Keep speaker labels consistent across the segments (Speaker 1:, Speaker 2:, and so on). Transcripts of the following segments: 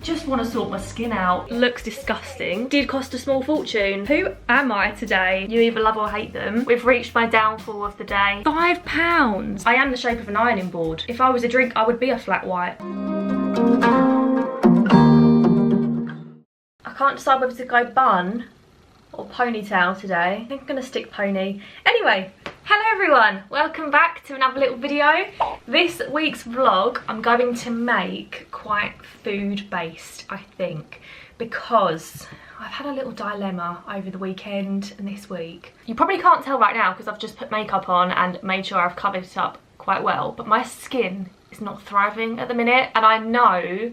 Speaker 1: Just want to sort my skin out. Looks disgusting. Did cost a small fortune. Who am I today? You either love or hate them. We've reached my downfall of the day. £5. I am the shape of an ironing board. If I was a drink, I would be a flat white. I can't decide whether to go bun or ponytail today. I think I'm gonna stick pony. Anyway, hello everyone, welcome back to another little video. This week's vlog I'm going to make quite food based, I think, because I've had a little dilemma over the weekend and this week. You probably can't tell right now because I've just put makeup on and made sure I've covered it up quite well, but my skin is not thriving at the minute, and I know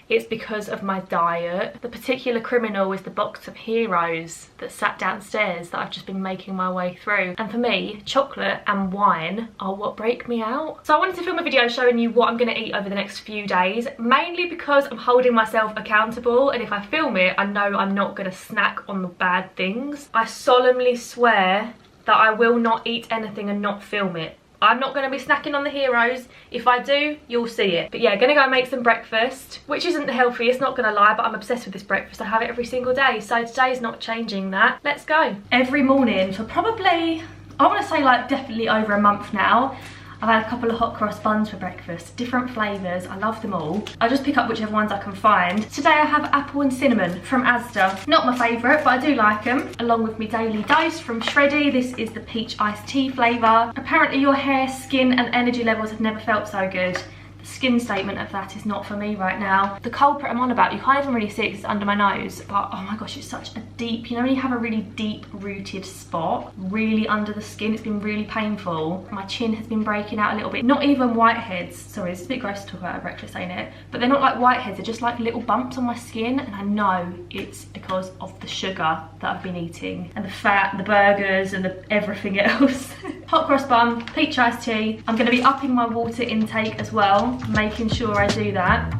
Speaker 1: it's because of my diet. The particular criminal is the box of heroes that sat downstairs that I've just been making my way through. And for me, chocolate and wine are what break me out. So I wanted to film a video showing you what I'm gonna eat over the next few days, mainly because I'm holding myself accountable, and if I film it, I know I'm not gonna snack on the bad things. I solemnly swear that I will not eat anything and not film it. I'm not going to be snacking on the heroes. If I do, you'll see it. But yeah, gonna go make some breakfast, which isn't the healthiest, not gonna lie, but I'm obsessed with this breakfast. I have it every single day, so today's not changing that. Let's go. Every morning for probably, I want to say like definitely over a month now, I've had a couple of hot cross buns for breakfast, different flavours, I love them all. I just pick up whichever ones I can find. Today I have apple and cinnamon from Asda. Not my favourite, but I do like them. Along with my daily dose from Shreddy, this is the peach iced tea flavour. Apparently your hair, skin and energy levels have never felt so good. Skin statement of that is not for me right now. The culprit I'm on about, you can't even really see it because it's under my nose, but oh my gosh, it's such a deep, you know when you have a really deep rooted spot really under the skin? It's been really painful. My chin has been breaking out a little bit. Not even whiteheads. Sorry, it's a bit gross to talk about at breakfast, ain't it? But they're not like whiteheads, they're just like little bumps on my skin, and I know it's because of the sugar that I've been eating and the fat, the burgers and the everything else. Hot cross bun, peach iced tea. I'm going to be upping my water intake as well, making sure I do that.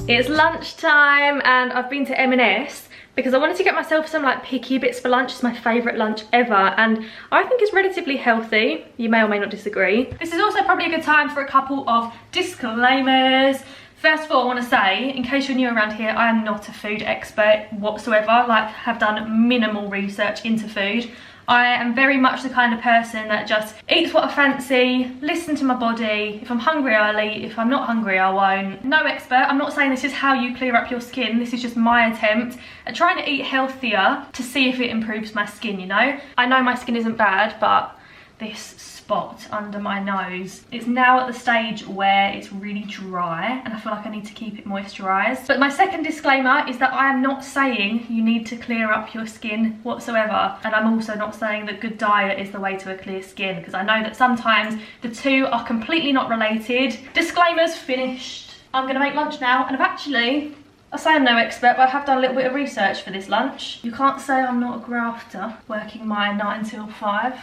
Speaker 1: It's lunchtime and I've been to M&S because I wanted to get myself some like picky bits for lunch. It's my favourite lunch ever and I think it's relatively healthy. You may or may not disagree. This is also probably a good time for a couple of disclaimers. First of all, I want to say, in case you're new around here, I am not a food expert whatsoever. Like, have done minimal research into food. I am very much the kind of person that just eats what I fancy, listen to my body. If I'm hungry, I'll eat. If I'm not hungry, I won't. No expert. I'm not saying this is how you clear up your skin. This is just my attempt at trying to eat healthier to see if it improves my skin, you know? I know my skin isn't bad, but this spot under my nose is now at the stage where it's really dry and I feel like I need to keep it moisturised. But my second disclaimer is that I am not saying you need to clear up your skin whatsoever, and I'm also not saying that good diet is the way to a clear skin, because I know that sometimes the two are completely not related. Disclaimers finished. I'm gonna make lunch now, and I say I'm no expert, but I have done a little bit of research for this lunch. You can't say I'm not a grafter, working my 9 till 5.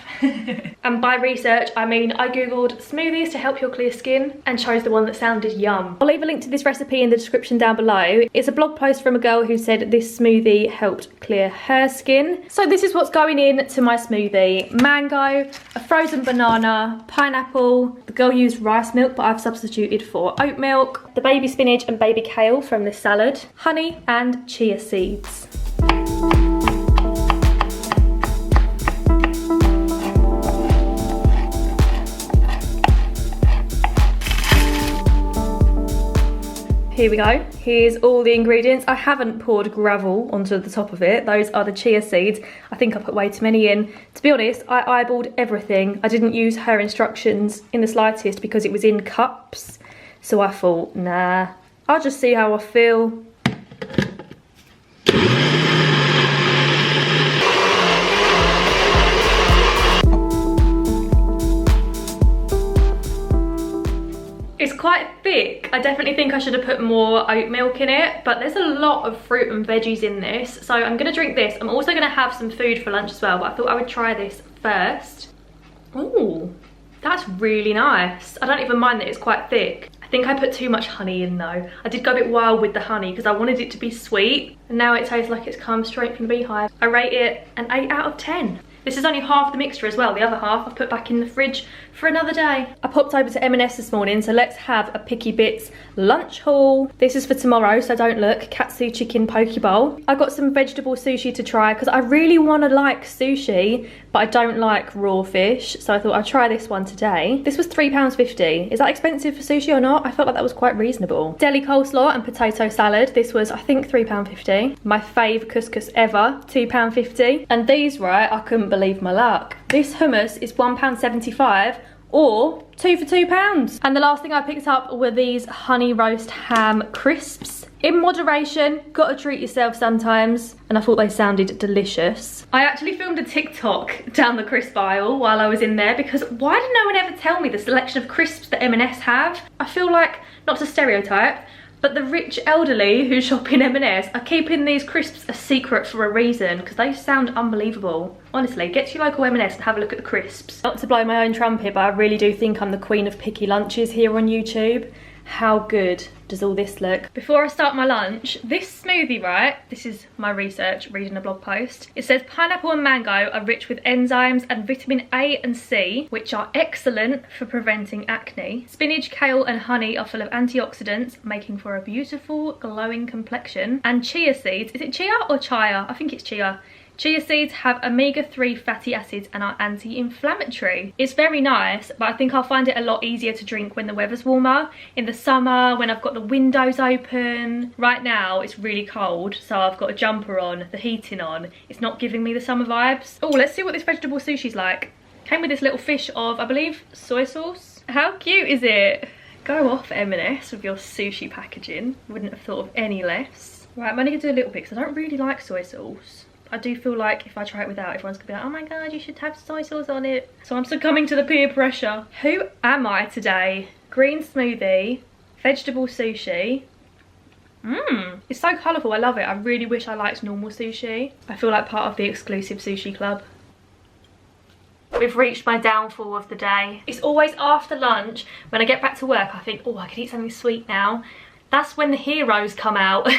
Speaker 1: And by research, I mean I googled smoothies to help your clear skin and chose the one that sounded yum. I'll leave a link to this recipe in the description down below. It's a blog post from a girl who said this smoothie helped clear her skin. So this is what's going in to my smoothie. Mango, a frozen banana, pineapple. The girl used rice milk, but I've substituted for oat milk. The baby spinach and baby kale from this salad. Honey and chia seeds. Here we go. Here's all the ingredients. I haven't poured gravel onto the top of it. Those are the chia seeds. I think I put way too many in. To be honest, I eyeballed everything. I didn't use her instructions in the slightest because it was in cups. So I thought, nah, I'll just see how I feel. It's quite thick. I definitely think I should have put more oat milk in it, but there's a lot of fruit and veggies in this. So I'm gonna drink this. I'm also gonna have some food for lunch as well, but I thought I would try this first. Ooh, that's really nice. I don't even mind that it's quite thick. I think I put too much honey in though. I did go a bit wild with the honey because I wanted it to be sweet, and now it tastes like it's come straight from the beehive. I rate it an 8 out of 10. This is only half the mixture as well. The other half I've put back in the fridge for another day. I popped over to M&S this morning, so let's have a Picky Bits lunch haul. This is for tomorrow, so don't look. Katsu chicken poke bowl. I got some vegetable sushi to try because I really want to like sushi, but I don't like raw fish, so I thought I'd try this one today. This was £3.50. Is that expensive for sushi or not? I felt like that was quite reasonable. Deli coleslaw and potato salad. This was, I think, £3.50. My fave couscous ever, £2.50. And these, right, I couldn't believe my luck. This hummus is £1.75 or 2 for £2. And the last thing I picked up were these honey roast ham crisps. In moderation, gotta treat yourself sometimes. And I thought they sounded delicious. I actually filmed a TikTok down the crisp aisle while I was in there because why did no one ever tell me the selection of crisps that M&S have? I feel like, not to stereotype, but the rich elderly who shop in M&S are keeping these crisps a secret for a reason because they sound unbelievable. Honestly, get to your local M&S and have a look at the crisps. Not to blow my own trumpet, but I really do think I'm the queen of picky lunches here on YouTube. How good does all this look? Before I start my lunch, this smoothie, right? This is my research, reading a blog post. It says pineapple and mango are rich with enzymes and vitamin A and C, which are excellent for preventing acne. Spinach, kale and honey are full of antioxidants, making for a beautiful glowing complexion. And chia seeds, is it chia or chia? I think it's chia. Chia seeds have omega-3 fatty acids and are anti-inflammatory. It's very nice, but I think I'll find it a lot easier to drink when the weather's warmer. In the summer, when I've got the windows open. Right now, it's really cold, so I've got a jumper on, the heating on. It's not giving me the summer vibes. Oh, let's see what this vegetable sushi's like. Came with this little fish of, I believe, soy sauce. How cute is it? Go off, M&S, with your sushi packaging. Wouldn't have thought of any less. Right, I'm only gonna do a little bit because I don't really like soy sauce. I do feel like if I try it without, everyone's gonna be like, oh my god, you should have soy sauce on it. So I'm succumbing to the peer pressure. Who am I today? Green smoothie, vegetable sushi. It's so colourful, I love it. I really wish I liked normal sushi. I feel like part of the exclusive sushi club. We've reached my downfall of the day. It's always after lunch, when I get back to work, I think, oh, I could eat something sweet now. That's when the heroes come out.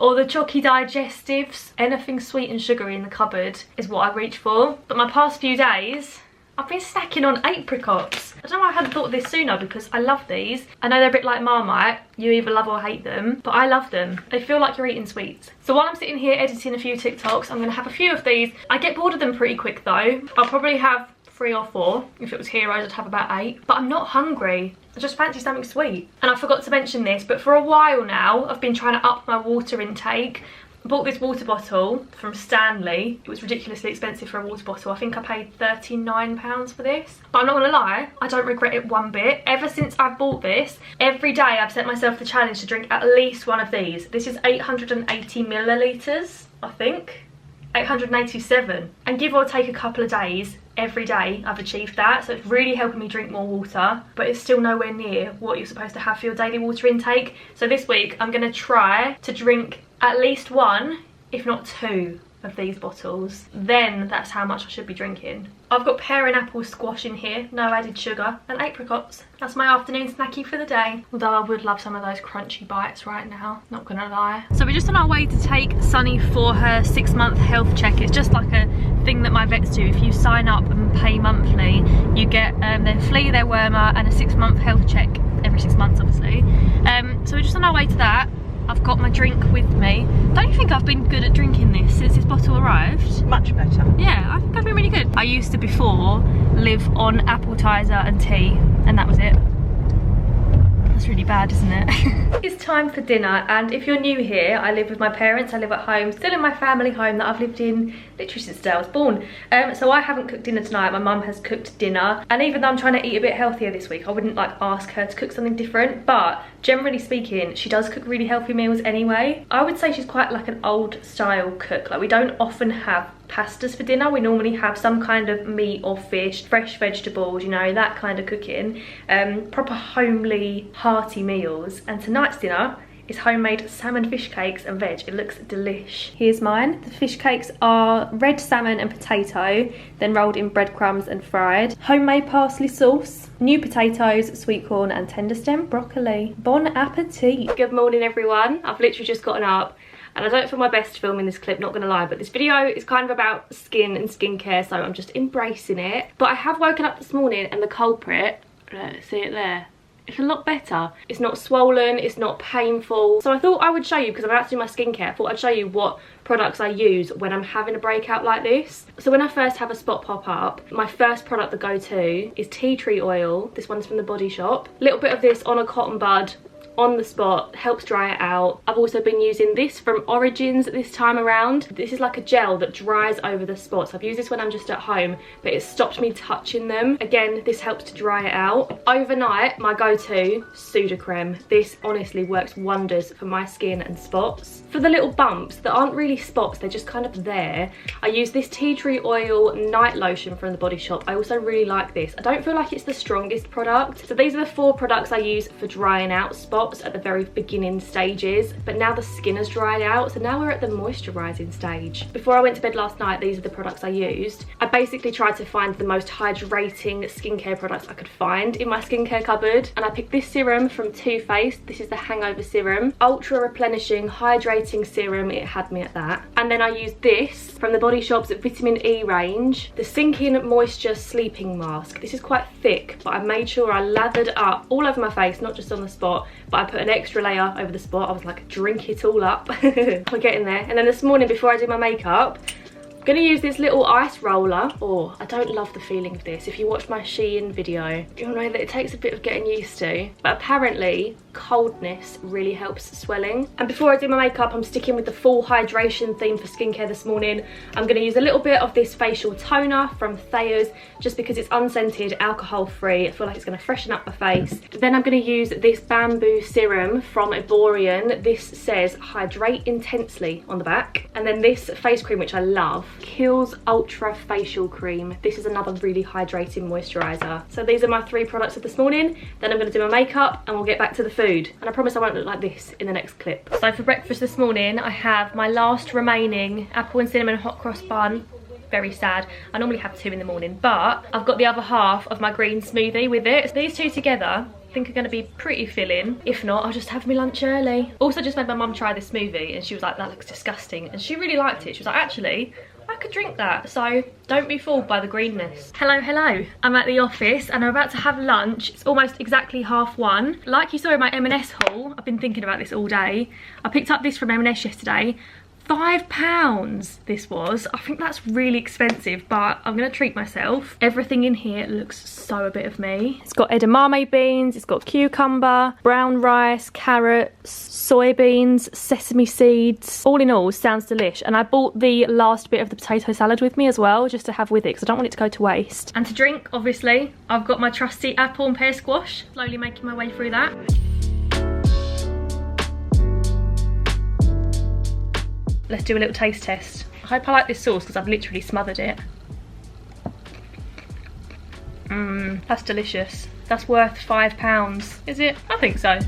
Speaker 1: Or the chalky digestives. Anything sweet and sugary in the cupboard is what I reach for. But my past few days, I've been snacking on apricots. I don't know why I hadn't thought of this sooner because I love these. I know they're a bit like Marmite. You either love or hate them, but I love them. They feel like you're eating sweets. So while I'm sitting here editing a few TikToks, I'm gonna have a few of these. I get bored of them pretty quick though. I'll probably have 3 or 4. If it was heroes, I'd have about 8. But I'm not hungry. I just fancy something sweet. And I forgot to mention this, but for a while now, I've been trying to up my water intake. I bought this water bottle from Stanley. It was ridiculously expensive for a water bottle. I think I paid £39 for this. But I'm not gonna lie, I don't regret it one bit. Ever since I bought this, every day I've set myself the challenge to drink at least one of these. This is 880 millilitres, I think. 887. And give or take a couple of days, every day I've achieved that, so it's really helping me drink more water, but it's still nowhere near what you're supposed to have for your daily water intake. So this week I'm going to try to drink at least 1, if not 2 of these bottles. Then that's how much I should be drinking. I've got pear and apple squash in here, no added sugar, and apricots. That's my afternoon snacky for the day. Although I would love some of those crunchy bites right now, not gonna lie. So we're just on our way to take Sunny for her 6-month health check. It's just like a thing that my vets do. If you sign up and pay monthly, you get their flea, their wormer, and a 6-month health check every 6 months, obviously. So we're just on our way to that. I've got my drink with me. Don't you think I've been good at drinking this since this bottle arrived? Much better. Yeah, I think I've been really good. I used to before live on appetizer and tea, and that was it. That's really bad, isn't it? It's time for dinner, and if you're new here, I live with my parents. I live at home, still in my family home that I've lived in literally since the day I was born. So I haven't cooked dinner tonight. My mum has cooked dinner, and even though I'm trying to eat a bit healthier this week, I wouldn't like ask her to cook something different, but generally speaking, she does cook really healthy meals anyway. I would say she's quite like an old style cook. Like, we don't often have pastas for dinner. We normally have some kind of meat or fish, fresh vegetables, you know, that kind of cooking. Proper homely, hearty meals. And tonight's dinner is homemade salmon fish cakes and veg. It looks delish. Here's mine. The fish cakes are red salmon and potato, then rolled in breadcrumbs and fried. Homemade parsley sauce, new potatoes, sweet corn and tender stem broccoli. Bon appetit. Good morning everyone. I've literally just gotten up. And I don't feel my best filming this clip, not gonna lie, but this video is kind of about skin and skincare, so I'm just embracing it. But I have woken up this morning and the culprit, see it there? It's a lot better. It's not swollen, it's not painful. So I thought I would show you, because I'm about to do my skincare, I thought I'd show you what products I use when I'm having a breakout like this. So when I first have a spot pop up, my first product to go to is tea tree oil. This one's from the Body Shop. A little bit of this on a cotton bud on the spot, helps dry it out. I've also been using this from Origins this time around. This is like a gel that dries over the spots. I've used this when I'm just at home, but it stopped me touching them. Again, this helps to dry it out. Overnight, my go-to, Sudocreme. This honestly works wonders for my skin and spots. For the little bumps that aren't really spots, they're just kind of there, I use this tea tree oil night lotion from the Body Shop. I also really like this. I don't feel like it's the strongest product. So these are the 4 products I use for drying out spots at the very beginning stages, but now the skin has dried out, so now we're at the moisturizing stage. Before I went to bed last night, these are the products I used. I basically tried to find the most hydrating skincare products I could find in my skincare cupboard, and I picked this serum from Too Faced. This is the Hangover Serum. Ultra replenishing, hydrating serum, it had me at that. And then I used this from the Body Shop's Vitamin E range, the Sinking Moisture Sleeping Mask. This is quite thick, but I made sure I lathered up all over my face, not just on the spot, but I put an extra layer over the spot. I was like, drink it all up. We're getting there. And then this morning, before I do my makeup, I'm gonna use this little ice roller. Oh, I don't love the feeling of this. If you watch my Shein video, you'll know that it takes a bit of getting used to, but apparently coldness really helps swelling. And before I do my makeup, I'm sticking with the full hydration theme for skincare this morning. I'm gonna use a little bit of this facial toner from Thayer's, just because it's unscented, alcohol free. I feel like it's gonna freshen up my face. Then I'm gonna use this bamboo serum from Eborian. This says hydrate intensely on the back. And then this face cream, which I love, Kiehl's Ultra Facial Cream. This is another really hydrating moisturizer. So these are my 3 products of this morning. Then I'm gonna do my makeup and we'll get back to the food. And I promise I won't look like this in the next clip. So for breakfast this morning, I have my last remaining apple and cinnamon hot cross bun. Very sad. I normally have 2 in the morning, but I've got the other half of my green smoothie with it. So these 2 together I think are going to be pretty filling. If not, I'll just have my lunch early. Also just made my mum try this smoothie and she was like, that looks disgusting. And she really liked it. She was like, actually, I could drink that, so don't be fooled by the greenness. Hello, hello. I'm at the office and I'm about to have lunch. It's almost exactly 1:30. Like you saw in my M&S haul, I've been thinking about this all day. I picked up this from M&S yesterday. £5 this was. I think that's really expensive, but I'm gonna treat myself. Everything in here looks so a bit of me. It's got edamame beans, it's got cucumber, brown rice, carrots, soybeans, sesame seeds. All in all, sounds delish. And I bought the last bit of the potato salad with me as well, just to have with it, because I don't want it to go to waste. And to drink, obviously, I've got my trusty apple and pear squash. Slowly making my way through that. Let's do a little taste test. I hope I like this sauce because I've literally smothered it. That's delicious. That's worth £5, is it? I think so.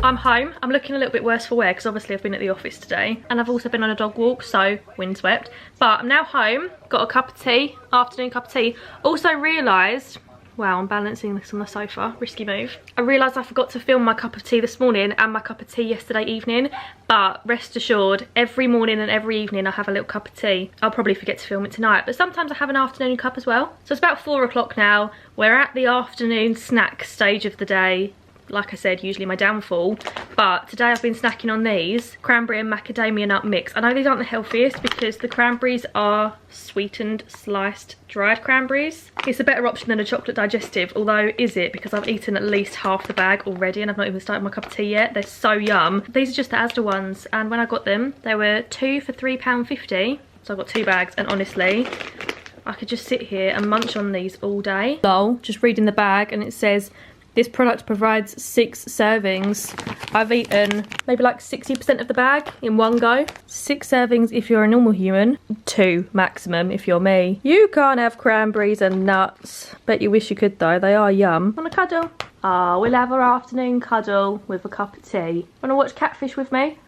Speaker 1: I'm home. I'm looking a little bit worse for wear because obviously I've been at the office today and I've also been on a dog walk, so windswept. But I'm now home, got a cup of tea, afternoon cup of tea. Also realised, wow, I'm balancing this on the sofa, risky move. I realised I forgot to film my cup of tea this morning and my cup of tea yesterday evening, but rest assured, every morning and every evening I have a little cup of tea. I'll probably forget to film it tonight, but sometimes I have an afternoon cup as well. So it's about 4 o'clock now. We're at the afternoon snack stage of the day. Like I said, usually my downfall, but today I've been snacking on these cranberry and macadamia nut mix. I know these aren't the healthiest because the cranberries are sweetened, sliced, dried cranberries. It's a better option than a chocolate digestive, although is it, because I've eaten at least half the bag already and I've not even started my cup of tea yet. They're so yum. These are just the Asda ones, and when I got them, they were 2 for £3.50. So I got 2 bags, and honestly, I could just sit here and munch on these all day. Lol, just reading the bag and it says, this product provides 6 servings. I've eaten maybe like 60% of the bag in one go. 6 servings if you're a normal human. 2 maximum if you're me. You can't have cranberries and nuts. Bet you wish you could though, they are yum. Want a cuddle? Ah, we'll have our afternoon cuddle with a cup of tea. Wanna watch Catfish with me?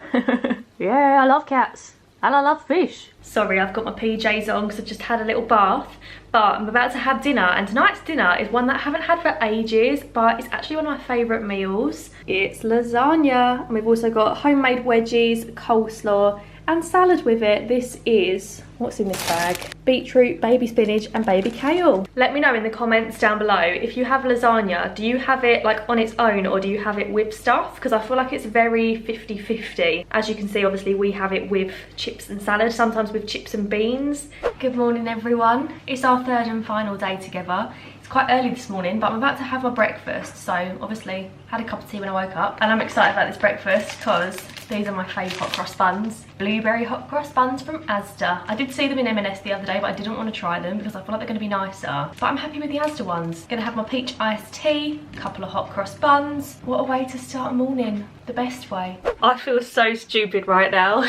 Speaker 1: Yeah, I love cats. And I love fish. Sorry, I've got my PJs on because I've just had a little bath. But I'm about to have dinner, and tonight's dinner is one that I haven't had for ages, but it's actually one of my favourite meals. It's lasagna, and we've also got homemade wedgies, coleslaw, and salad with it. This is, what's in this bag? Beetroot, baby spinach, and baby kale. Let me know in the comments down below, if you have lasagna, do you have it like on its own, or do you have it with stuff? Because I feel like it's very 50-50. As you can see, obviously we have it with chips and salad, sometimes with chips and beans. Good morning, everyone. It's our third and final day together. It's quite early this morning, but I'm about to have my breakfast, so obviously had a cup of tea when I woke up, and I'm excited about this breakfast because these are my favourite hot cross buns. Blueberry hot cross buns from Asda. I did see them in M&S the other day, but I didn't want to try them because I feel like they're going to be nicer. But I'm happy with the Asda ones. Gonna have my peach iced tea, a couple of hot cross buns. What a way to start a morning. The best way. I feel so stupid right now.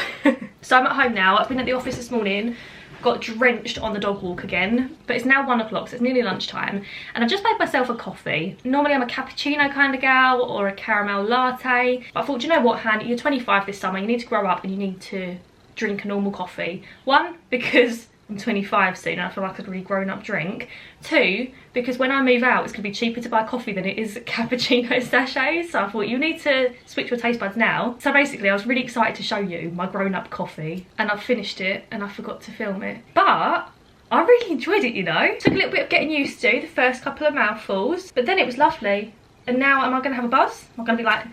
Speaker 1: So I'm at home now. I've been at the office this morning. Got drenched on the dog walk again, but it's now 1 o'clock, so it's nearly lunchtime, and I've just made myself a coffee. Normally I'm a cappuccino kind of gal or a caramel latte, but I thought, you know what, Han, you're 25 this summer, you need to grow up and you need to drink a normal coffee. One, because I'm 25 soon and I feel like a really grown up drink. Two, because when I move out it's going to be cheaper to buy coffee than it is cappuccino sachets, so I thought you need to switch your taste buds now. So basically I was really excited to show you my grown up coffee, and I've finished it and I forgot to film it. But I really enjoyed it, you know. Took a little bit of getting used to the first couple of mouthfuls, but then it was lovely. And now am I going to have a buzz? Am I going to be like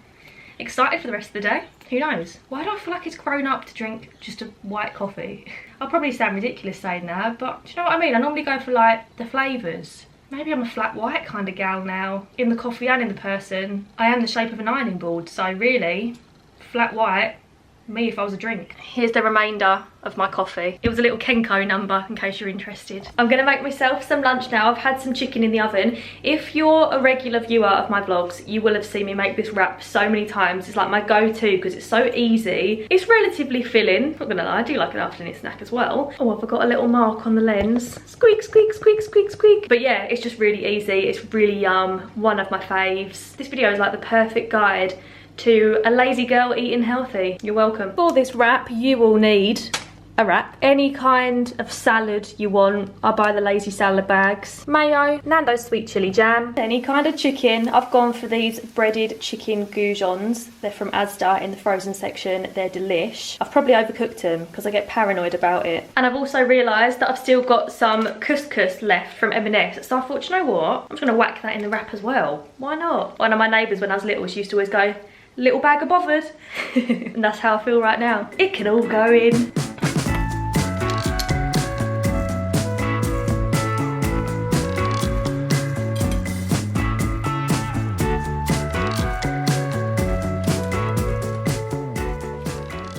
Speaker 1: excited for the rest of the day? Who knows? Why do I feel like it's grown up to drink just a white coffee? I'll probably sound ridiculous saying that, but do you know what I mean? I normally go for like the flavours. Maybe I'm a flat white kind of gal now. In the coffee and in the person. I am the shape of an ironing board, so really, flat white, me if I was a drink. Here's the remainder of my coffee. It was a little Kenko number in case you're interested. I'm gonna make myself some lunch now. I've had some chicken in the oven. If you're a regular viewer of my vlogs, you will have seen me make this wrap so many times. It's like my go-to because it's so easy. It's relatively filling, not gonna lie, I do like an afternoon snack as well. Oh, I've got a little mark on the lens. Squeak, squeak, squeak, squeak, squeak. But yeah, it's just really easy. It's really yum, one of my faves. This video is like the perfect guide to a lazy girl eating healthy. You're welcome. For this wrap, you will need a wrap. Any kind of salad you want. I buy the lazy salad bags. Mayo, Nando's sweet chili jam. Any kind of chicken. I've gone for these breaded chicken goujons. They're from Asda in the frozen section. They're delish. I've probably overcooked them because I get paranoid about it. And I've also realised that I've still got some couscous left from M&S. So I thought, you know what? I'm just going to whack that in the wrap as well. Why not? One of my neighbours when I was little, she used to always go, little bag of bothered. And that's how I feel right now. It can all go in.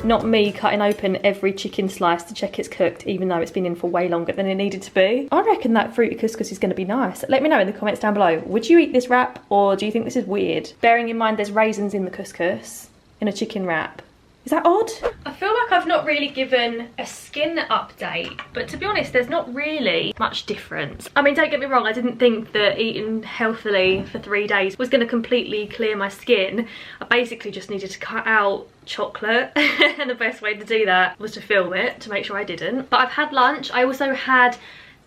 Speaker 1: Not me cutting open every chicken slice to check it's cooked, even though it's been in for way longer than it needed to be. I reckon that fruity couscous is going to be nice. Let me know in the comments down below. Would you eat this wrap, or do you think this is weird? Bearing in mind there's raisins in the couscous in a chicken wrap. Is that odd? I feel like I've not really given a skin update, but to be honest, there's not really much difference. I mean, don't get me wrong, I didn't think that eating healthily for 3 days was going to completely clear my skin. I basically just needed to cut out chocolate and the best way to do that was to film it to make sure I didn't. But I've had lunch. I also had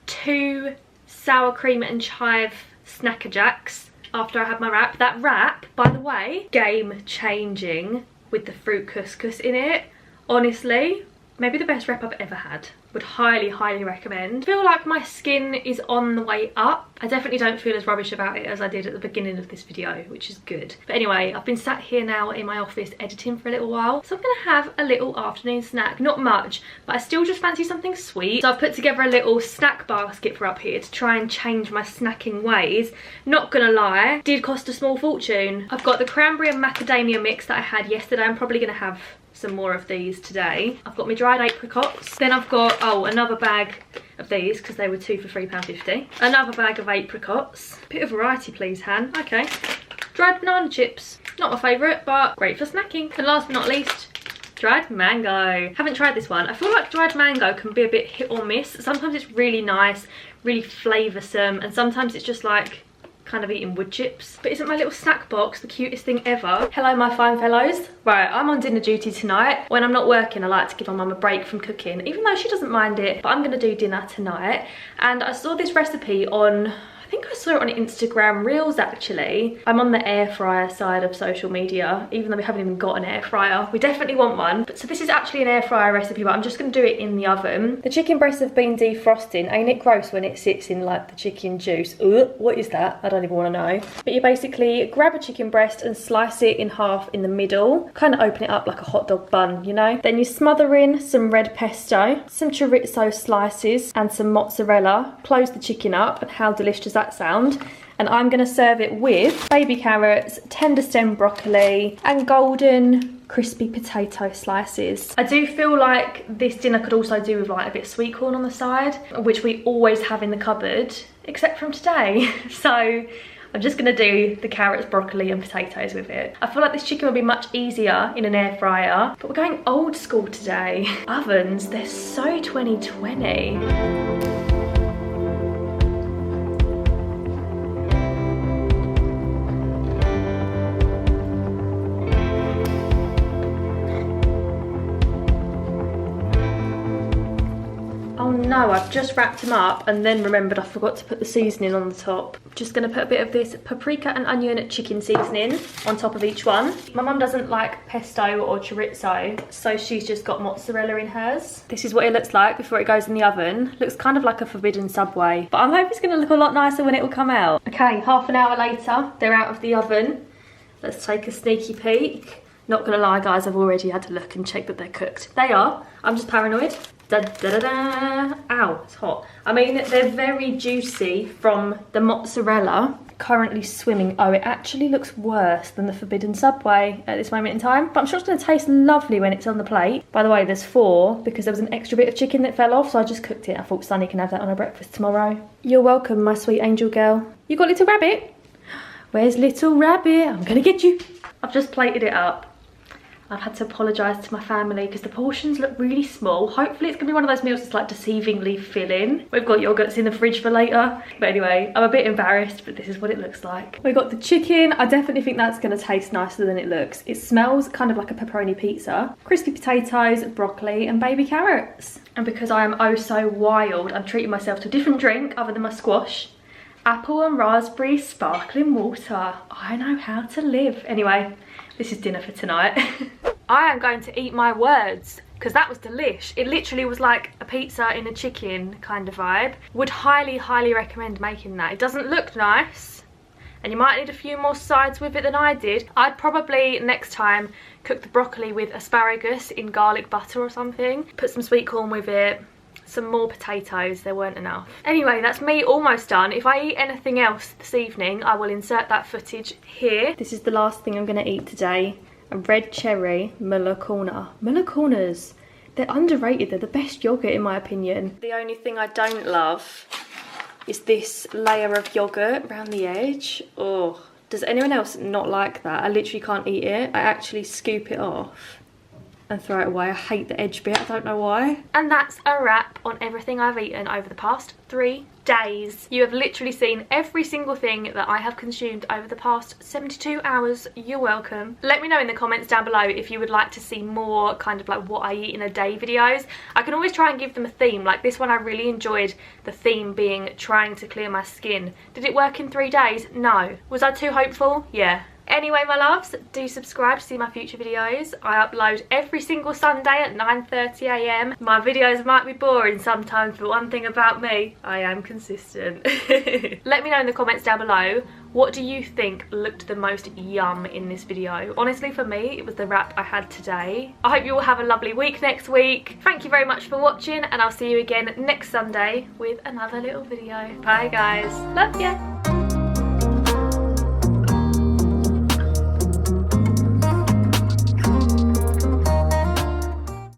Speaker 1: 2 sour cream and chive Snacker Jacks after I had my wrap. That wrap, by the way, game changing with the fruit couscous in it. Honestly, maybe the best wrap I've ever had. Would highly recommend. I feel like my skin is on the way up. I definitely don't feel as rubbish about it as I did at the beginning of this video, which is good. But anyway, I've been sat here now in my office editing for a little while, so I'm gonna have a little afternoon snack. Not much, but I still just fancy something sweet. So I've put together a little snack basket for up here to try and change my snacking ways. Not gonna lie, did cost a small fortune. I've got the cranberry and macadamia mix that I had yesterday. I'm probably gonna have some more of these today. I've got my dried apricots. Then I've got, oh, another bag of these because they were 2 for £3.50. Another bag of apricots. Bit of variety please, Han. Okay. Dried banana chips. Not my favourite, but great for snacking. And last but not least, dried mango. Haven't tried this one. I feel like dried mango can be a bit hit or miss. Sometimes it's really nice, really flavoursome, and sometimes it's just like kind of eating wood chips. But isn't my little snack box the cutest thing ever? Hello my fine fellows. Right, I'm on dinner duty tonight. When I'm not working, I like to give my mum a break from cooking, even though she doesn't mind it. But I'm gonna do dinner tonight. And I saw this recipe on, I think I saw it on Instagram Reels actually. I'm on the air fryer side of social media, even though we haven't even got an air fryer. We definitely want one. But so this is actually an air fryer recipe, but I'm just gonna do it in the oven. The chicken breasts have been defrosting. Ain't it gross when it sits in like the chicken juice? Ugh, what is that? I don't even wanna know. But you basically grab a chicken breast and slice it in half in the middle. Kind of open it up like a hot dog bun, you know? Then you smother in some red pesto, some chorizo slices and some mozzarella. Close the chicken up, and how delicious does that sound? And I'm going to serve it with baby carrots, tender stem broccoli and golden crispy potato slices. I do feel like this dinner could also do with like a bit of sweet corn on the side, which we always have in the cupboard, except from today. So I'm just going to do the carrots, broccoli and potatoes with it. I feel like this chicken would be much easier in an air fryer, but we're going old school today. Ovens, they're so 2020. Oh no, I've just wrapped them up and then remembered I forgot to put the seasoning on the top. Just gonna put a bit of this paprika and onion chicken seasoning on top of each one. My mum doesn't like pesto or chorizo, so she's just got mozzarella in hers. This is what it looks like before it goes in the oven. Looks kind of like a forbidden Subway, but I'm hoping it's gonna look a lot nicer when it will come out. Okay, half an hour later, they're out of the oven. Let's take a sneaky peek. Not gonna lie guys, I've already had to look and check that they're cooked. They are, I'm just paranoid. Da, da, da, da. Ow, it's hot. I mean, they're very juicy from the mozzarella. Currently swimming. Oh, it actually looks worse than the forbidden Subway at this moment in time. But I'm sure it's going to taste lovely when it's on the plate. By the way, there's 4 because there was an extra bit of chicken that fell off, so I just cooked it. I thought Sunny can have that on her breakfast tomorrow. You're welcome, my sweet angel girl. You got little rabbit? Where's little rabbit? I'm going to get you. I've just plated it up. I've had to apologise to my family because the portions look really small. Hopefully it's going to be one of those meals that's like deceivingly filling. We've got yogurts in the fridge for later. But anyway, I'm a bit embarrassed, but this is what it looks like. We've got the chicken. I definitely think that's going to taste nicer than it looks. It smells kind of like a pepperoni pizza. Crispy potatoes, broccoli and baby carrots. And because I am oh so wild, I'm treating myself to a different drink other than my squash. Apple and raspberry sparkling water. I know how to live. Anyway, this is dinner for tonight. I am going to eat my words because that was delish. It literally was like a pizza in a chicken kind of vibe. Would highly, highly recommend making that. It doesn't look nice and you might need a few more sides with it than I did. I'd probably next time cook the broccoli with asparagus in garlic butter or something. Put some sweet corn with it. Some more potatoes, there weren't enough. Anyway, that's me almost done. If I eat anything else this evening, I will insert that footage here. This is the last thing I'm gonna eat today. A red cherry Millercorner. Millercorners, they're underrated. They're the best yogurt in my opinion. The only thing I don't love is this layer of yogurt around the edge. Oh, does anyone else not like that? I literally can't eat it. I actually scoop it off and throw it away. I hate the edge bit, I don't know why. And that's a wrap on everything I've eaten over the past 3 days. You have literally seen every single thing that I have consumed over the past 72 hours. You're welcome. Let me know in the comments down below if you would like to see more kind of like what I eat in a day videos. I can always try and give them a theme. Like this one I really enjoyed the theme being trying to clear my skin. Did it work in 3 days? No. Was I too hopeful? Yeah. Anyway, my loves, do subscribe to see my future videos. I upload every single Sunday at 9:30 AM. My videos might be boring sometimes, but one thing about me, I am consistent. Let me know in the comments down below, what do you think looked the most yum in this video? Honestly, for me, it was the wrap I had today. I hope you all have a lovely week next week. Thank you very much for watching, and I'll see you again next Sunday with another little video. Bye, guys. Love ya.